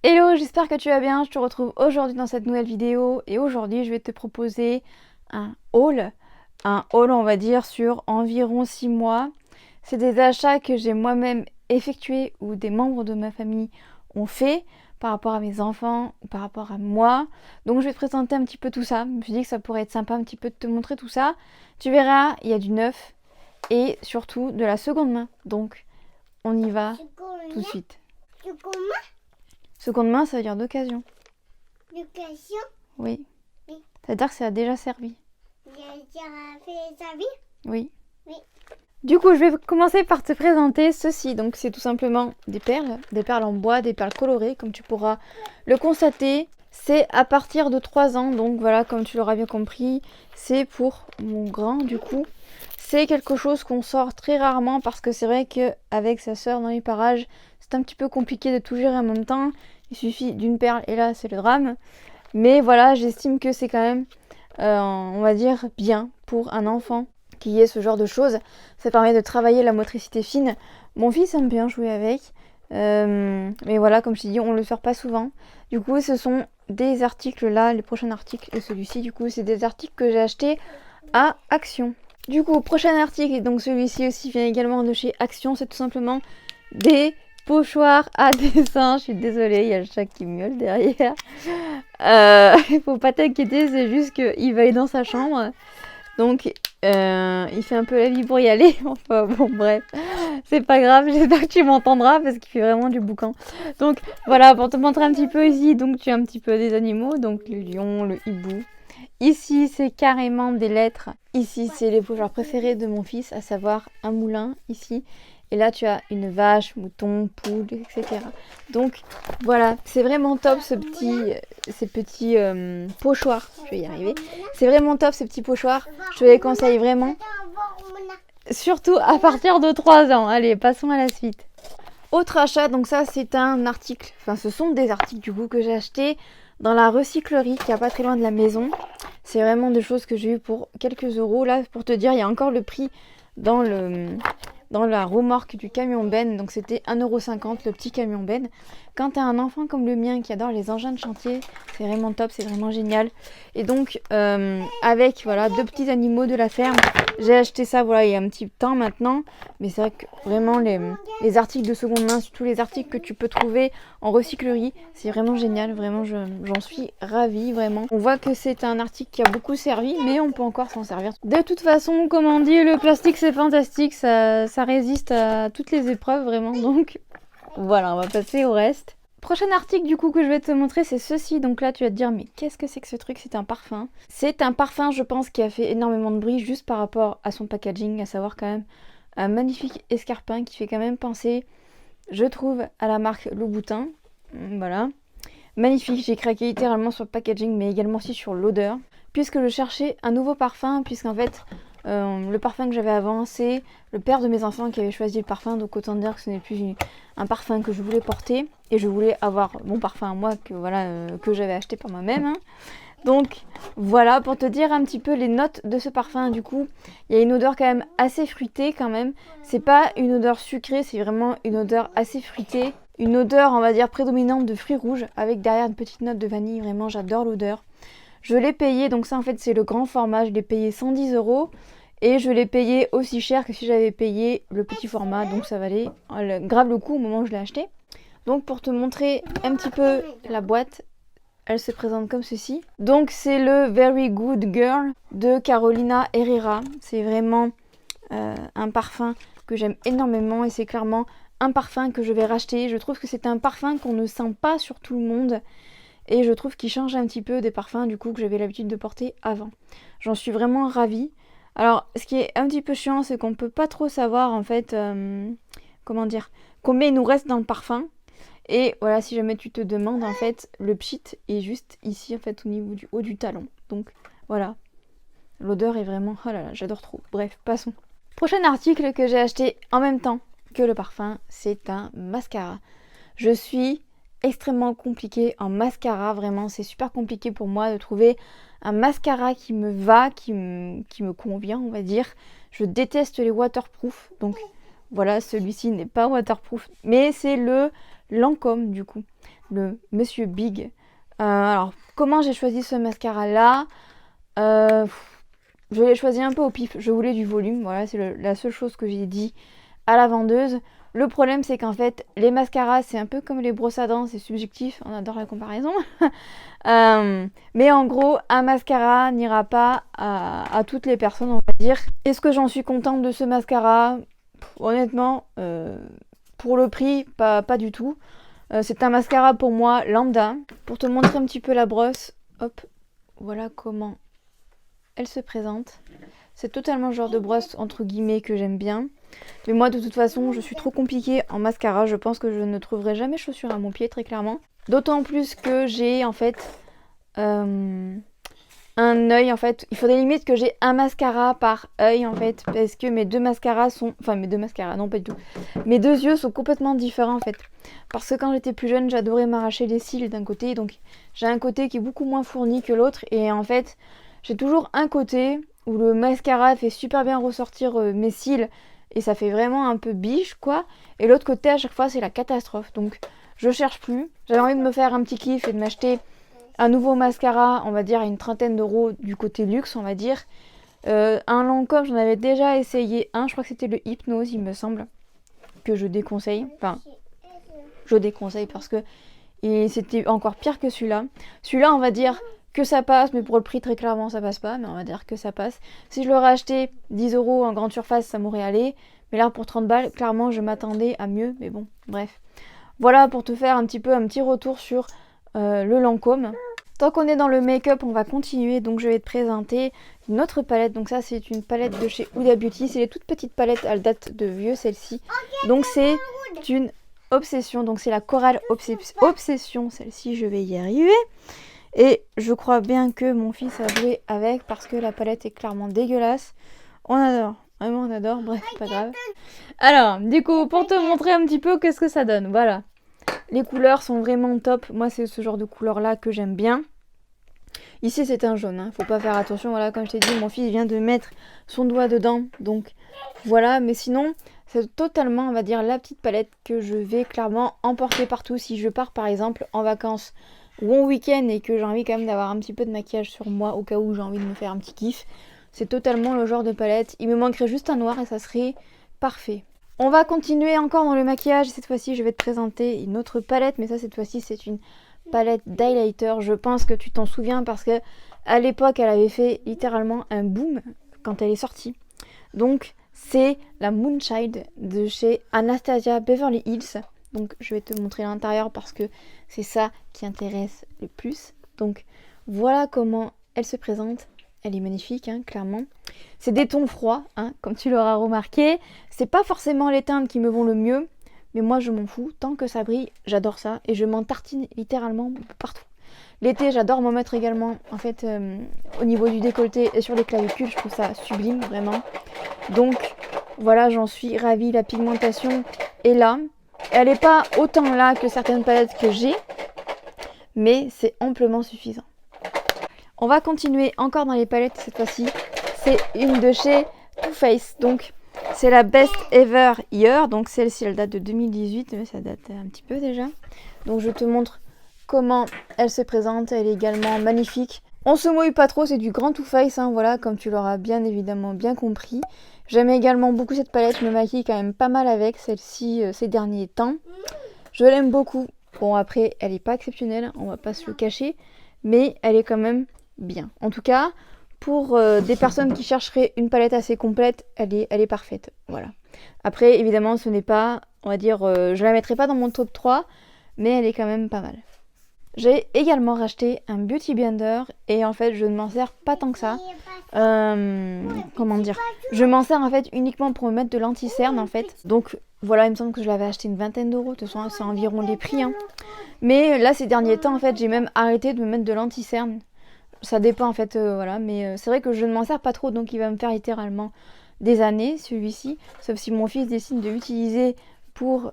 Hello, j'espère que tu vas bien. Je te retrouve aujourd'hui dans cette nouvelle vidéo et aujourd'hui je vais te proposer un haul. Un haul on va dire sur environ 6 mois. C'est des achats que j'ai moi-même effectués ou des membres de ma famille ont fait par rapport à mes enfants ou par rapport à moi. Donc je vais te présenter un petit peu tout ça. Je me suis dit que ça pourrait être sympa un petit peu de te montrer tout ça. Tu verras, il y a du neuf et surtout de la seconde main. Donc on y va tout de suite. Seconde main, ça veut dire d'occasion. L'occasion, Oui. oui. Ça veut dire que ça a déjà servi. J'ai fait sa vie. Oui. Oui. Du coup, je vais commencer par te présenter ceci. Donc, c'est tout simplement des perles en bois, des perles colorées, comme tu pourras le constater. C'est à partir de 3 ans, donc voilà, comme tu l'auras bien compris, c'est pour mon grand, du coup. C'est quelque chose qu'on sort très rarement parce que c'est vrai qu'avec sa sœur dans les parages, c'est un petit peu compliqué de tout gérer en même temps. Il suffit d'une perle et là, c'est le drame. Mais voilà, j'estime que c'est quand même, on va dire, bien pour un enfant qu'il y ait ce genre de choses. Ça permet de travailler la motricité fine. Mon fils aime bien jouer avec. Mais voilà, comme je t'ai dit, on le sort pas souvent. Du coup, ce sont des articles là, les prochains articles et celui-ci, du coup, c'est des articles que j'ai achetés à Action. Du coup, prochain article, et donc celui-ci aussi vient également de chez Action, c'est tout simplement des pochoirs à dessin. Je suis désolée, il y a le chat qui miaule derrière. Faut pas t'inquiéter, c'est juste qu'il va aller dans sa chambre. Donc, il fait un peu la vie pour y aller. Enfin, bon, bref. C'est pas grave, j'espère que tu m'entendras parce qu'il fait vraiment du boucan. Donc, voilà, pour te montrer un petit peu ici, donc tu as un petit peu des animaux. Donc, le lion, le hibou. Ici, c'est carrément des lettres. Ici, c'est les pochoirs préférés de mon fils, à savoir un moulin, ici. Et là, tu as une vache, mouton, poule, etc. Donc, voilà, c'est vraiment top ces petits pochoirs. Je vais y arriver. C'est vraiment top ces petits pochoirs. Je te les conseille vraiment. Surtout à partir de 3 ans. Allez, passons à la suite. Autre achat, donc ça c'est un article, enfin ce sont des articles du coup que j'ai acheté dans la recyclerie qui est pas très loin de la maison. C'est vraiment des choses que j'ai eu pour quelques euros. Là, pour te dire, il y a encore le prix dans la remorque du camion Ben. Donc c'était 1,50 € le petit camion Ben. Quand tu as un enfant comme le mien qui adore les engins de chantier, c'est vraiment top, c'est vraiment génial. Et donc avec voilà 2 petits animaux de la ferme, j'ai acheté ça voilà il y a un petit temps maintenant. Mais c'est vrai que vraiment les articles de seconde main, surtout les articles que tu peux trouver en recyclerie, c'est vraiment génial. Vraiment, j'en suis ravie, vraiment. On voit que c'est un article qui a beaucoup servi, mais on peut encore s'en servir. De toute façon, comme on dit, le plastique c'est fantastique, ça résiste à toutes les épreuves, vraiment. Donc voilà, on va passer au reste. Prochain article du coup que je vais te montrer, c'est ceci. Donc là tu vas te dire mais qu'est-ce que c'est que ce truc? C'est un parfum. C'est un parfum je pense qui a fait énormément de bruit juste par rapport à son packaging, à savoir quand même un magnifique escarpin qui fait quand même penser, je trouve, à la marque Louboutin. Voilà. Magnifique, j'ai craqué littéralement sur le packaging mais également aussi sur l'odeur. Puisque je cherchais un nouveau parfum, puisqu'en fait le parfum que j'avais avant c'est le père de mes enfants qui avait choisi le parfum, donc autant dire que ce n'est plus un parfum que je voulais porter et je voulais avoir mon parfum à moi que voilà que j'avais acheté par moi-même. Hein. Donc voilà pour te dire un petit peu les notes de ce parfum. Du coup, il y a une odeur quand même assez fruitée quand même. C'est pas une odeur sucrée, c'est vraiment une odeur assez fruitée. Une odeur on va dire prédominante de fruits rouges avec derrière une petite note de vanille. Vraiment j'adore l'odeur. Je l'ai payé, donc ça en fait c'est le grand format, je l'ai payé 110 € et je l'ai payé aussi cher que si j'avais payé le petit format, donc ça valait grave le coup au moment où je l'ai acheté. Donc pour te montrer un petit peu la boîte, elle se présente comme ceci. Donc c'est le Very Good Girl de Carolina Herrera. C'est vraiment un parfum que j'aime énormément et c'est clairement un parfum que je vais racheter. Je trouve que c'est un parfum qu'on ne sent pas sur tout le monde. Et je trouve qu'il change un petit peu des parfums du coup que j'avais l'habitude de porter avant. J'en suis vraiment ravie. Alors ce qui est un petit peu chiant c'est qu'on peut pas trop savoir en fait comment dire combien il nous reste dans le parfum. Et voilà, si jamais tu te demandes en fait le pchit est juste ici en fait au niveau du haut du talon. Donc voilà. L'odeur est vraiment oh là là, j'adore trop. Bref, passons. Prochain article que j'ai acheté en même temps que le parfum, c'est un mascara. Je suis extrêmement compliquée en mascara, vraiment c'est super compliqué pour moi de trouver un mascara qui me va, qui me convient on va dire. Je déteste les waterproof, donc voilà celui-ci n'est pas waterproof mais c'est le Lancôme du coup, le Monsieur Big. Alors comment j'ai choisi ce mascara là? Je l'ai choisi un peu au pif, je voulais du volume, voilà c'est la seule chose que j'ai dit à la vendeuse. Le problème c'est qu'en fait les mascaras c'est un peu comme les brosses à dents, c'est subjectif, on adore la comparaison. Mais en gros un mascara n'ira pas à toutes les personnes on va dire. Est-ce que j'en suis contente de ce mascara? Honnêtement pour le prix pas du tout. C'est un mascara pour moi lambda. Pour te montrer un petit peu la brosse, hop, voilà comment elle se présente. C'est totalement le genre de brosse entre guillemets que j'aime bien. Mais moi de toute façon je suis trop compliquée en mascara. Je pense que je ne trouverai jamais chaussures à mon pied très clairement. D'autant plus que j'ai en fait un œil en fait. Il faudrait limite que j'ai un mascara par œil en fait. Parce que mes deux mascaras sont... Enfin mes deux mascaras, non pas du tout. Mes deux yeux sont complètement différents en fait. Parce que quand j'étais plus jeune j'adorais m'arracher les cils d'un côté. Donc j'ai un côté qui est beaucoup moins fourni que l'autre. Et en fait j'ai toujours un côté où le mascara fait super bien ressortir mes cils. Et ça fait vraiment un peu biche quoi. Et l'autre côté à chaque fois c'est la catastrophe. Donc je cherche plus. J'avais envie de me faire un petit kiff et de m'acheter un nouveau mascara, on va dire à une trentaine d'euros du côté luxe, on va dire. Un Lancôme, j'en avais déjà essayé un, je crois que c'était le Hypnose, il me semble, que je déconseille. Enfin, je déconseille parce que c'était encore pire que celui-là. Celui-là, on va dire que ça passe, mais pour le prix, très clairement, ça passe pas. Mais on va dire que ça passe. Si je l'aurais acheté 10 euros en grande surface, ça m'aurait allé. Mais là, pour 30 balles, clairement, je m'attendais à mieux. Mais bon, bref. Voilà pour te faire un petit retour sur le Lancôme. Tant qu'on est dans le make-up, on va continuer. Donc je vais te présenter une autre palette. Donc ça c'est une palette de chez Huda Beauty. C'est les toutes petites palettes, elles datent de vieux celle-ci. Donc c'est une obsession. Donc c'est la Coral Obsession. Celle-ci je vais y arriver. Et je crois bien que mon fils a joué avec parce que la palette est clairement dégueulasse. On adore. Vraiment on adore. Bref, pas grave. Alors du coup pour te montrer un petit peu qu'est-ce que ça donne. Voilà. Les couleurs sont vraiment top. Moi, c'est ce genre de couleur-là que j'aime bien. Ici, c'est un jaune. Hein. Faut pas faire attention. Voilà, comme je t'ai dit, mon fils vient de mettre son doigt dedans. Donc, voilà. Mais sinon, c'est totalement, on va dire, la petite palette que je vais clairement emporter partout. Si je pars, par exemple, en vacances ou en week-end et que j'ai envie quand même d'avoir un petit peu de maquillage sur moi au cas où j'ai envie de me faire un petit kiff. C'est totalement le genre de palette. Il me manquerait juste un noir et ça serait parfait. On va continuer encore dans le maquillage. Cette fois-ci, je vais te présenter une autre palette. Mais ça, cette fois-ci, c'est une palette d'highlighter. Je pense que tu t'en souviens parce que à l'époque, elle avait fait littéralement un boom quand elle est sortie. Donc, c'est la Moonchild de chez Anastasia Beverly Hills. Donc, je vais te montrer l'intérieur parce que c'est ça qui intéresse le plus. Donc, voilà comment elle se présente. Elle est magnifique, hein, clairement. C'est des tons froids, hein, comme tu l'auras remarqué. C'est pas forcément les teintes qui me vont le mieux, mais moi je m'en fous. Tant que ça brille, j'adore ça. Et je m'en tartine littéralement partout. L'été, j'adore m'en mettre également, en fait, au niveau du décolleté et sur les clavicules. Je trouve ça sublime, vraiment. Donc, voilà, j'en suis ravie. La pigmentation est là. Elle n'est pas autant là que certaines palettes que j'ai, mais c'est amplement suffisant. On va continuer encore dans les palettes cette fois-ci. C'est une de chez Too Faced. Donc c'est la Best Ever Year. Donc celle-ci elle date de 2018. Mais ça date un petit peu déjà. Donc je te montre comment elle se présente. Elle est également magnifique. On se mouille pas trop. C'est du grand Too Faced. Hein, voilà, comme tu l'auras bien évidemment bien compris. J'aime également beaucoup cette palette. Je me maquille quand même pas mal avec celle-ci ces derniers temps. Je l'aime beaucoup. Bon après elle n'est pas exceptionnelle. On va pas se le cacher. Mais elle est quand même bien. En tout cas, pour des personnes qui chercheraient une palette assez complète, elle est parfaite. Voilà. Après, évidemment, ce n'est pas, on va dire, je la mettrai pas dans mon top 3, mais elle est quand même pas mal. J'ai également racheté un Beauty Blender et en fait, je ne m'en sers pas tant que ça. Comment dire? Je m'en sers en fait uniquement pour me mettre de l'anti-cerne en fait. Donc voilà, il me semble que je l'avais acheté une vingtaine d'euros. De toute façon, c'est environ les prix. Hein. Mais là, ces derniers temps, en fait, j'ai même arrêté de me mettre de l'anti-cerne. Ça dépend en fait, voilà, mais c'est vrai que je ne m'en sers pas trop, donc il va me faire littéralement des années celui-ci, sauf si mon fils décide de l'utiliser pour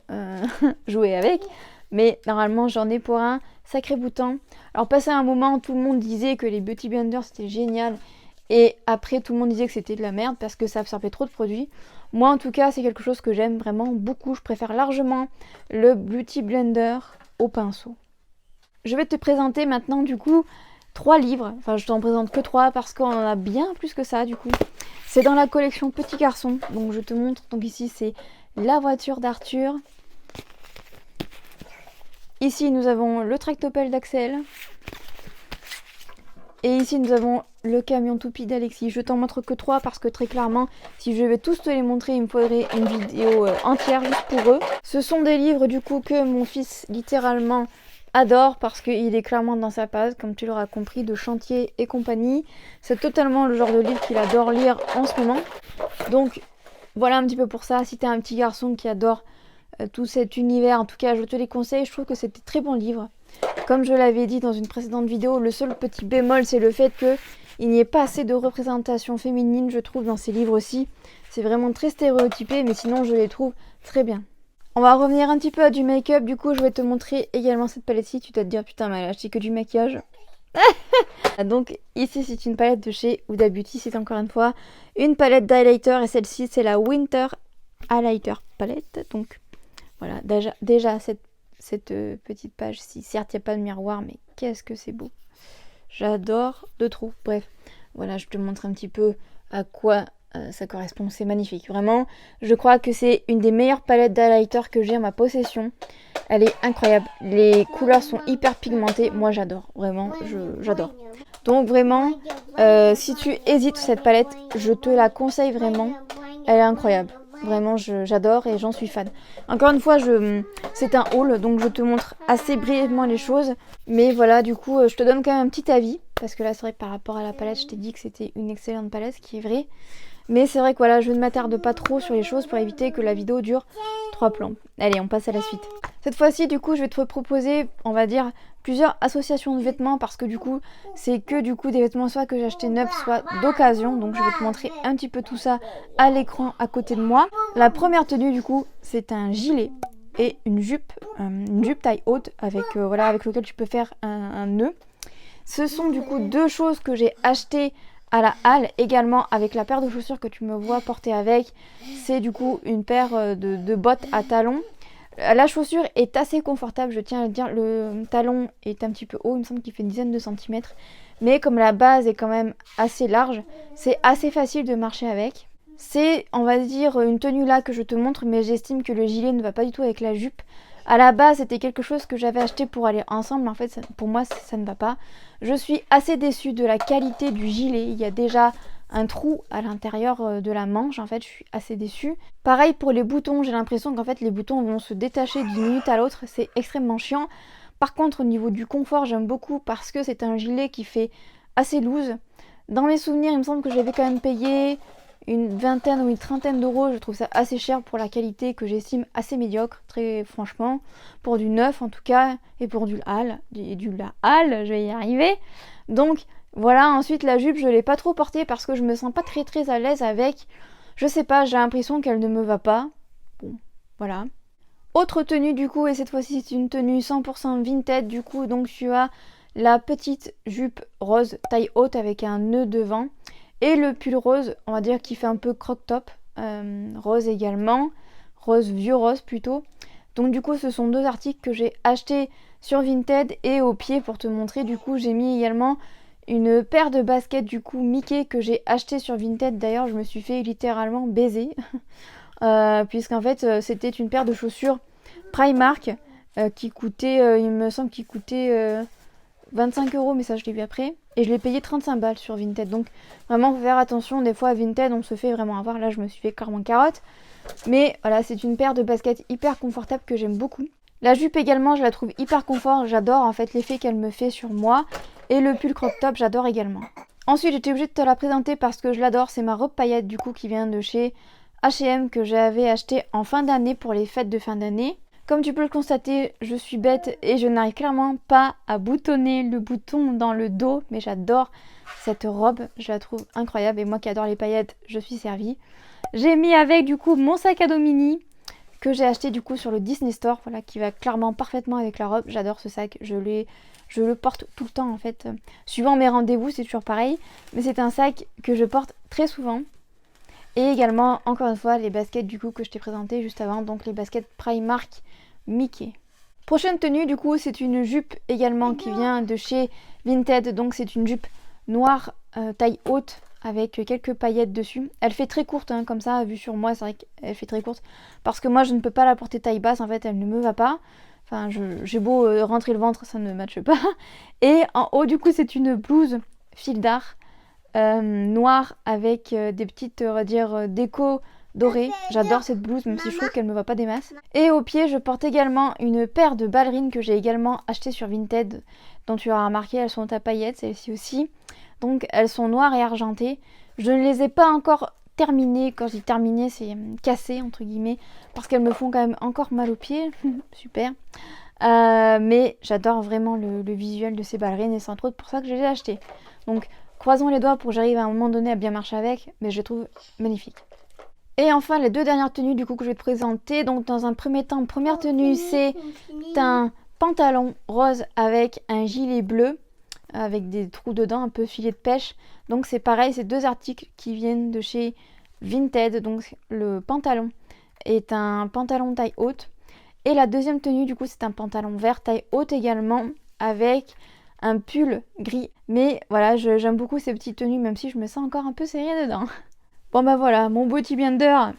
jouer avec, mais normalement j'en ai pour un sacré bout de temps. Alors passé un moment, tout le monde disait que les Beauty Blender c'était génial, et après tout le monde disait que c'était de la merde parce que ça absorbait trop de produits. Moi en tout cas c'est quelque chose que j'aime vraiment beaucoup. Je préfère largement le Beauty Blender au pinceau. Je vais te présenter maintenant du coup 3 livres. Enfin je t'en présente que 3 parce qu'on en a bien plus que ça du coup. C'est dans la collection Petit Garçon. Donc je te montre. Donc ici c'est La voiture d'Arthur. Ici nous avons Le tractopelle d'Axel. Et ici nous avons Le camion toupie d'Alexis. Je t'en montre que 3 parce que très clairement si je vais tous te les montrer il me faudrait une vidéo entière juste pour eux. Ce sont des livres du coup que mon fils littéralement adore parce qu'il est clairement dans sa phase, comme tu l'auras compris, de chantier et compagnie. C'est totalement le genre de livre qu'il adore lire en ce moment. Donc voilà un petit peu pour ça. Si tu es un petit garçon qui adore tout cet univers, en tout cas je te les conseille. Je trouve que c'est des très bons livres. Comme je l'avais dit dans une précédente vidéo, le seul petit bémol c'est le fait qu'il n'y ait pas assez de représentation féminine, je trouve, dans ces livres-ci. C'est vraiment très stéréotypé, mais sinon je les trouve très bien. On va revenir un petit peu à du make-up. Du coup je vais te montrer également cette palette-ci. Tu dois te dire putain mais elle a acheté que du maquillage. Donc ici c'est une palette de chez Huda Beauty. C'est encore une fois une palette d'highlighter. Et celle-ci c'est la Winter Highlighter Palette. Donc voilà, déjà cette petite page-ci. Certes il n'y a pas de miroir mais qu'est-ce que c'est beau. J'adore de trop. Bref, voilà je te montre un petit peu à quoi ça correspond, c'est magnifique. Vraiment, je crois que c'est une des meilleures palettes d'highlighter que j'ai en ma possession. Elle est incroyable. Les couleurs sont hyper pigmentées. Moi, j'adore. Vraiment, j'adore. Donc, vraiment, si tu hésites cette palette, je te la conseille vraiment. Elle est incroyable. Vraiment, j'adore et j'en suis fan. Encore une fois, c'est un haul, donc je te montre assez brièvement les choses. Mais voilà, du coup, je te donne quand même un petit avis. Parce que là, c'est vrai que par rapport à la palette, je t'ai dit que c'était une excellente palette, ce qui est vrai. Mais c'est vrai que voilà, je ne m'attarde pas trop sur les choses pour éviter que la vidéo dure 3 plans. Allez, on passe à la suite. Cette fois-ci, du coup, je vais te proposer, on va dire, plusieurs associations de vêtements parce que du coup, c'est que du coup des vêtements soit que j'ai acheté neufs, soit d'occasion. Donc je vais te montrer un petit peu tout ça à l'écran à côté de moi. La première tenue, du coup, c'est un gilet et une jupe taille haute avec, voilà, avec lequel tu peux faire un nœud. Ce sont du coup 2 choses que j'ai achetées à la halle, également avec la paire de chaussures que tu me vois porter avec. C'est du coup une paire de bottes à talons. La chaussure est assez confortable, je tiens à le dire. Le talon est un petit peu haut, il me semble qu'il fait une dizaine de centimètres. Mais comme la base est quand même assez large, c'est assez facile de marcher avec. C'est, on va dire, une tenue là que je te montre, mais j'estime que le gilet ne va pas du tout avec la jupe. À la base, c'était quelque chose que j'avais acheté pour aller ensemble, mais en fait, pour moi, ça ne va pas. Je suis assez déçue de la qualité du gilet. Il y a déjà un trou à l'intérieur de la manche, en fait, je suis assez déçue. Pareil pour les boutons, j'ai l'impression qu'en fait, les boutons vont se détacher d'une minute à l'autre. C'est extrêmement chiant. Par contre, au niveau du confort, j'aime beaucoup parce que c'est un gilet qui fait assez loose. Dans mes souvenirs, il me semble que j'avais quand même payé une vingtaine ou une trentaine d'euros. Je trouve ça assez cher pour la qualité que j'estime assez médiocre, très franchement, pour du neuf en tout cas, et pour du hall, je vais y arriver. Donc voilà, ensuite la jupe je l'ai pas trop portée parce que je me sens pas très à l'aise avec. Je sais pas, j'ai l'impression qu'elle ne me va pas. Bon, voilà. Autre tenue du coup, et cette fois-ci c'est une tenue 100% vintage du coup, donc tu as la petite jupe rose taille haute avec un nœud devant. Et le pull rose, on va dire qui fait un peu croc-top, rose également, vieux rose plutôt. Donc du coup ce sont 2 articles que j'ai achetés sur Vinted et au pied pour te montrer. Du coup j'ai mis également une paire de baskets du coup Mickey que j'ai acheté sur Vinted. D'ailleurs je me suis fait littéralement baiser puisqu'en fait c'était une paire de chaussures Primark qui coûtait, il me semble qu'il coûtait 25 euros, mais ça je l'ai vu après. Et je l'ai payé 35 balles sur Vinted. Donc vraiment faut faire attention. Des fois à Vinted on se fait vraiment avoir. Là je me suis fait clairement carotte. Mais voilà, c'est une paire de baskets hyper confortable que j'aime beaucoup. La jupe également je la trouve hyper confort. J'adore en fait l'effet qu'elle me fait sur moi. Et le pull crop top j'adore également. Ensuite j'étais obligée de te la présenter parce que je l'adore. C'est ma robe paillette du coup qui vient de chez H&M que j'avais acheté en fin d'année pour les fêtes de fin d'année. Comme tu peux le constater, je suis bête et je n'arrive clairement pas à boutonner le bouton dans le dos. Mais j'adore cette robe, je la trouve incroyable. Et moi qui adore les paillettes, je suis servie. J'ai mis avec du coup mon sac à dos mini que j'ai acheté du coup sur le Disney Store. Voilà, qui va clairement parfaitement avec la robe. J'adore ce sac, je le porte tout le temps en fait. Suivant mes rendez-vous, c'est toujours pareil. Mais c'est un sac que je porte très souvent. Et également, encore une fois, les baskets du coup que je t'ai présentées juste avant, donc les baskets Primark Mickey. Prochaine tenue, du coup, c'est une jupe également qui vient de chez Vinted. Donc c'est une jupe noire taille haute avec quelques paillettes dessus. Elle fait très courte, hein, comme ça, vue sur moi, c'est vrai qu'elle fait très courte. Parce que moi, je ne peux pas la porter taille basse, en fait, elle ne me va pas. Enfin, j'ai beau rentrer le ventre, ça ne matche pas. Et en haut, du coup, c'est une blouse fil d'art noire avec des petites, on va dire, déco dorée. J'adore cette blouse, même si je trouve qu'elle me va pas des masses. Et au pied, je porte également une paire de ballerines que j'ai également achetées sur Vinted, dont tu as remarqué, elles sont à paillettes, celles-ci aussi. Donc elles sont noires et argentées. Je ne les ai pas encore terminées. Quand je dis terminées, c'est cassé entre guillemets, parce qu'elles me font quand même encore mal aux pieds. Super. Mais j'adore vraiment le visuel de ces ballerines et c'est entre autres pour ça que je les ai achetées. Donc croisons les doigts pour que j'arrive à un moment donné à bien marcher avec, mais je les trouve magnifiques. Et enfin les deux dernières tenues du coup que je vais te présenter. Donc dans un premier temps, première tenue, c'est un pantalon rose avec un gilet bleu avec des trous dedans, un peu filet de pêche. Donc c'est pareil, c'est deux articles qui viennent de chez Vinted. Donc le pantalon est un pantalon taille haute. Et la deuxième tenue du coup c'est un pantalon vert taille haute également avec un pull gris. Mais voilà, j'aime beaucoup ces petites tenues même si je me sens encore un peu serrée dedans. Bon bah voilà, mon Beauty Blender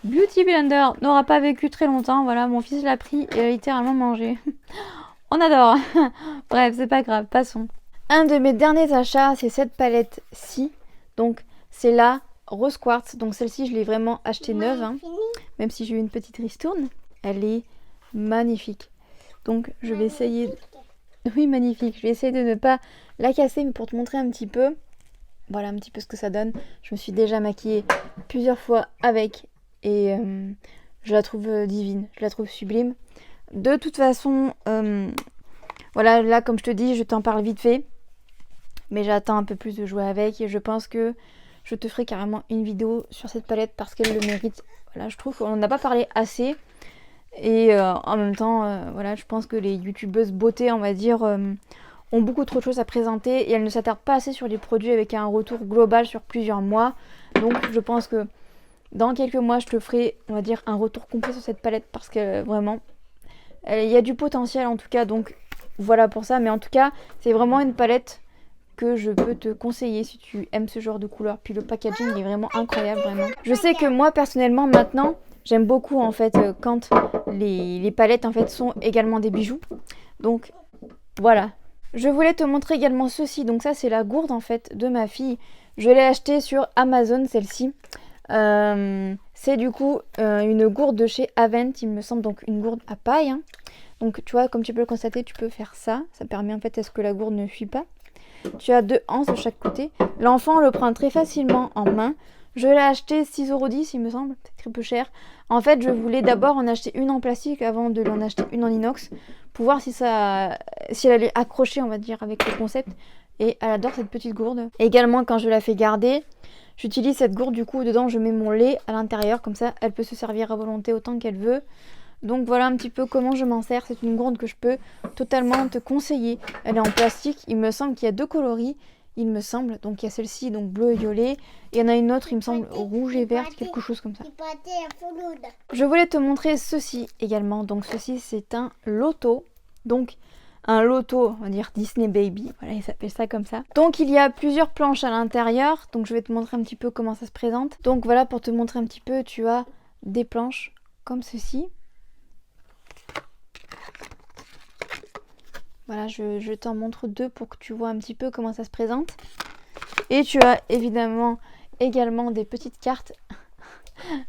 n'aura pas vécu très longtemps. Voilà, mon fils l'a pris et l'a littéralement mangé. On adore. Bref, c'est pas grave, passons. Un de mes derniers achats, c'est cette palette-ci. Donc, c'est la Rose Quartz. Donc, celle-ci, je l'ai vraiment achetée neuve. Hein, même si j'ai eu une petite ristourne. Elle est magnifique. Donc, je vais essayer... Oui, magnifique. Je vais essayer de ne pas la casser, mais pour te montrer un petit peu... Voilà un petit peu ce que ça donne. Je me suis déjà maquillée plusieurs fois avec. Et je la trouve divine. Je la trouve sublime. De toute façon... voilà, là, comme je te dis, je t'en parle vite fait. Mais j'attends un peu plus de jouer avec et je pense que je te ferai carrément une vidéo sur cette palette parce qu'elle le mérite. Voilà, je trouve qu'on n'a pas parlé assez. Et en même temps, voilà, je pense que les youtubeuses beauté, on va dire, ont beaucoup trop de choses à présenter. Et elles ne s'attardent pas assez sur les produits avec un retour global sur plusieurs mois. Donc je pense que dans quelques mois, je te ferai, on va dire, un retour complet sur cette palette parce que vraiment, il y a du potentiel en tout cas. Donc voilà pour ça. Mais en tout cas, c'est vraiment une palette que je peux te conseiller si tu aimes ce genre de couleur. Puis le packaging est vraiment incroyable, vraiment. Je sais que moi personnellement maintenant, j'aime beaucoup en fait quand les palettes en fait sont également des bijoux. Donc voilà. Je voulais te montrer également ceci. Donc ça c'est la gourde en fait de ma fille. Je l'ai achetée sur Amazon celle-ci. C'est du coup une gourde de chez Avent, il me semble, donc une gourde à paille. Hein. Donc tu vois, comme tu peux le constater, tu peux faire ça. Ça permet en fait à ce que la gourde ne fuit pas. Tu as deux anses de chaque côté. L'enfant le prend très facilement en main. Je l'ai acheté 6,10 € il me semble, peut-être très peu cher. En fait, je voulais d'abord en acheter une en plastique avant de l'en acheter une en inox pour voir si elle allait accrocher, on va dire, avec le concept. Et elle adore cette petite gourde. Également, quand je la fais garder, j'utilise cette gourde, du coup, dedans, je mets mon lait à l'intérieur. Comme ça, elle peut se servir à volonté autant qu'elle veut. Donc voilà un petit peu comment je m'en sers. C'est une gourde que je peux totalement te conseiller. Elle est en plastique. Il me semble qu'il y a deux coloris. Il me semble. Donc il y a celle-ci, donc bleu et violet. Et il y en a une autre, il me semble, rouge et verte, quelque chose comme ça. Je voulais te montrer ceci également. Donc ceci, c'est un loto. Donc un loto, on va dire Disney Baby. Voilà, il s'appelle ça comme ça. Donc il y a plusieurs planches à l'intérieur. Donc je vais te montrer un petit peu comment ça se présente. Donc voilà, pour te montrer un petit peu, tu as des planches comme ceci. Voilà, je t'en montre deux pour que tu vois un petit peu comment ça se présente. Et tu as évidemment également des petites cartes.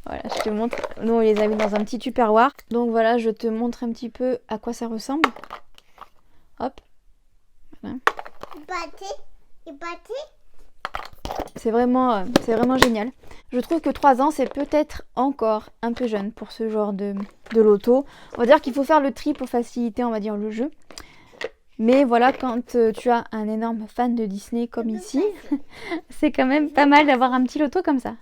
Voilà, je te montre. Nous, on les a mis dans un petit tupperware. Donc voilà, je te montre un petit peu à quoi ça ressemble. Hop. Voilà. C'est vraiment génial. Je trouve que 3 ans, c'est peut-être encore un peu jeune pour ce genre de loto. On va dire qu'il faut faire le tri pour faciliter, on va dire, le jeu. Mais voilà, quand tu as un énorme fan de Disney comme ici, c'est quand même pas mal d'avoir un petit loto comme ça.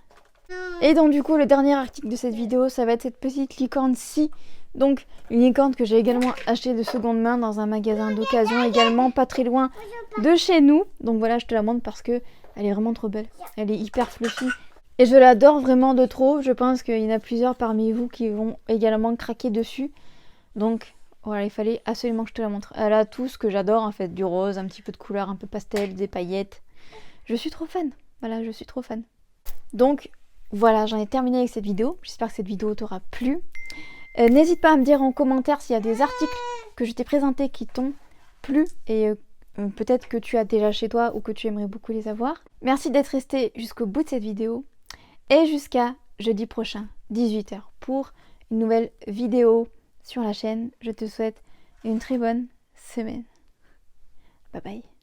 Et donc du coup, le dernier article de cette vidéo, ça va être cette petite licorne-ci. Donc une licorne que j'ai également achetée de seconde main dans un magasin d'occasion, également pas très loin de chez nous. Donc voilà, je te la montre parce que elle est vraiment trop belle. Elle est hyper fluffy. Et je l'adore vraiment de trop. Je pense qu'il y en a plusieurs parmi vous qui vont également craquer dessus. Donc voilà, il fallait absolument que je te la montre. Elle a tout ce que j'adore en fait. Du rose, un petit peu de couleur, un peu pastel, des paillettes. Je suis trop fan. Voilà, je suis trop fan. Donc voilà, j'en ai terminé avec cette vidéo. J'espère que cette vidéo t'aura plu. N'hésite pas à me dire en commentaire s'il y a des articles que je t'ai présentés qui t'ont plu et peut-être que tu as déjà chez toi ou que tu aimerais beaucoup les avoir. Merci d'être resté jusqu'au bout de cette vidéo et jusqu'à jeudi prochain, 18 h, pour une nouvelle vidéo sur la chaîne. Je te souhaite une très bonne semaine. Bye bye.